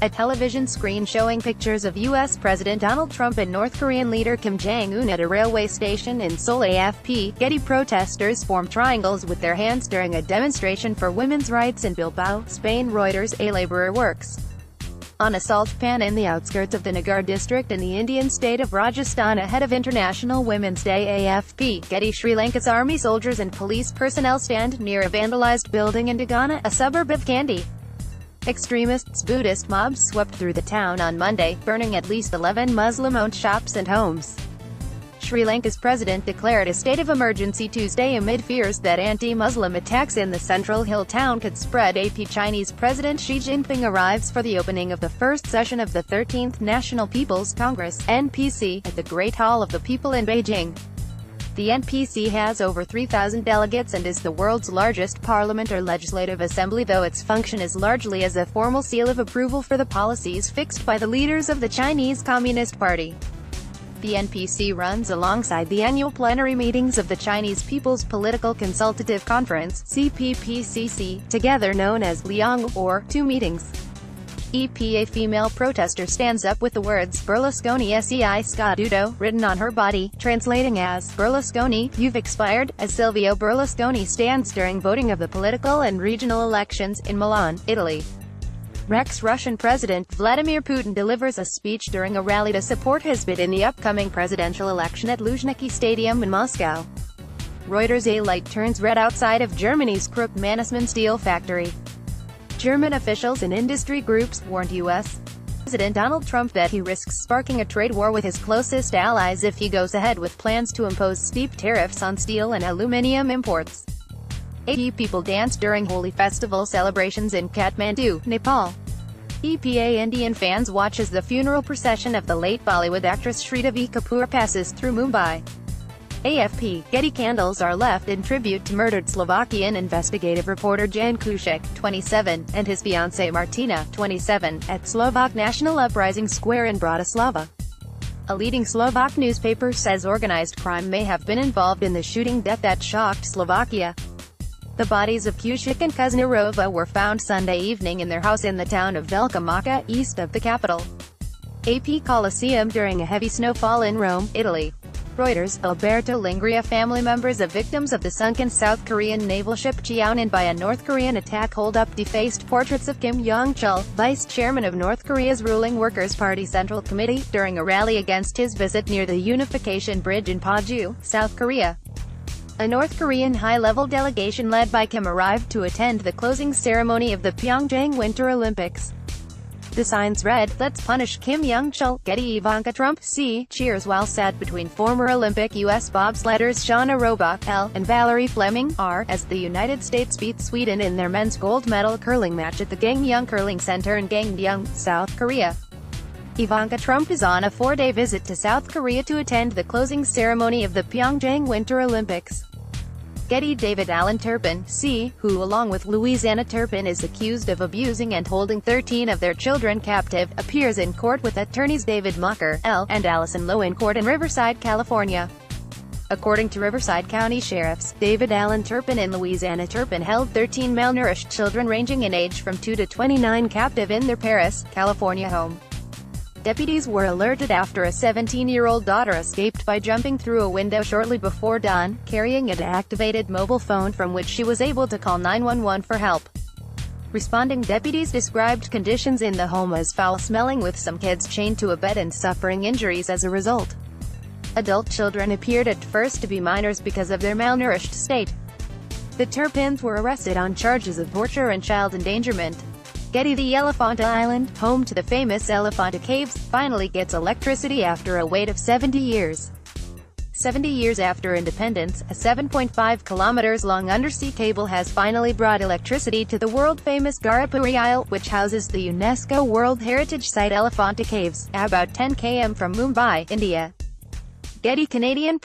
A television screen showing pictures of U.S. President Donald Trump and North Korean leader Kim Jong-un at a railway station in Seoul. AFP. Getty. Protesters formed triangles with their hands during a demonstration for women's rights in Bilbao, Spain. Reuters. A laborer works on a salt pan in the outskirts of the Nagar district in the Indian state of Rajasthan ahead of International Women's Day. AFP. Getty. Sri Lanka's army soldiers and police personnel stand near a vandalized building in Dagana, a suburb of Kandy. Extremists Buddhist mobs swept through the town on Monday, burning at least 11 Muslim-owned shops and homes. Sri Lanka's president declared a state of emergency Tuesday amid fears that anti-Muslim attacks in the central hill town could spread. AP. Chinese President Xi Jinping arrives for the opening of the first session of the 13th National People's Congress (NPC) at the Great Hall of the People in Beijing. The NPC has over 3,000 delegates and is the world's largest parliament or legislative assembly, though its function is largely as a formal seal of approval for the policies fixed by the leaders of the Chinese Communist Party. The NPC runs alongside the annual plenary meetings of the Chinese People's Political Consultative Conference (CPPCC), together known as Liang, or two meetings. A female protester stands up with the words "Berlusconi sei scaduto" written on her body, translating as "Berlusconi, you've expired," as Silvio Berlusconi stands during voting of the political and regional elections in Milan, Italy. Russian President Vladimir Putin delivers a speech during a rally to support his bid in the upcoming presidential election at Luzhniki Stadium in Moscow. Reuters. A light turns red outside of Germany's Krupp Mannesmann steel factory. German officials and industry groups warned U.S. President Donald Trump that he risks sparking a trade war with his closest allies if he goes ahead with plans to impose steep tariffs on steel and aluminum imports. 80 people danced during Holi festival celebrations in Kathmandu, Nepal. EPA. Indian fans watch as the funeral procession of the late Bollywood actress Sridevi Kapoor passes through Mumbai. AFP. Getty. Candles are left in tribute to murdered Slovakian investigative reporter Jan Kuciak, 27, and his fiancée Martina, 27, at Slovak National Uprising Square in Bratislava. A leading Slovak newspaper says organized crime may have been involved in the shooting death that shocked Slovakia. The bodies of Kuciak and Kuznarova were found Sunday evening in their house in the town of Velika Moka, east of the capital. AP. Colosseum during a heavy snowfall in Rome, Italy. Reuters. Alberto Lingria. Family members of victims of the sunken South Korean naval ship Cheonan by a North Korean attack hold up defaced portraits of Kim Jong-chul, vice chairman of North Korea's ruling Workers' Party Central Committee, during a rally against his visit near the Unification Bridge in Paju, South Korea. A North Korean high-level delegation led by Kim arrived to attend the closing ceremony of the Pyeongchang Winter Olympics. The signs read, "Let's punish Kim Jong-chul." Getty. Ivanka Trump C. cheers while sat between former Olympic U.S. bobsledders Shauna Robach L. and Valerie Fleming R. as the United States beat Sweden in their men's gold medal curling match at the Gangneung Curling Center in Gangneung, South Korea. Ivanka Trump is on a 4-day visit to South Korea to attend the closing ceremony of the Pyeongchang Winter Olympics. Getty. David Allen Turpin, C., who along with Louisiana Turpin is accused of abusing and holding 13 of their children captive, appears in court with attorneys David Mocker, L., and Allison Lowe in court in Riverside, California. According to Riverside County Sheriffs, David Allen Turpin and Louisiana Turpin held 13 malnourished children ranging in age from 2 to 29 captive in their Paris, California home. Deputies were alerted after a 17-year-old daughter escaped by jumping through a window shortly before dawn, carrying an activated mobile phone from which she was able to call 911 for help. Responding deputies described conditions in the home as foul-smelling, with some kids chained to a bed and suffering injuries as a result. Adult children appeared at first to be minors because of their malnourished state. The Turpins were arrested on charges of torture and child endangerment. Getty. The Elephanta Island, home to the famous Elephanta Caves, finally gets electricity after a wait of 70 years. 70 years after independence, a 7.5 kilometers long undersea cable has finally brought electricity to the world-famous Garapuri Isle, which houses the UNESCO World Heritage Site Elephanta Caves, about 10 km from Mumbai, India. Getty. Canadian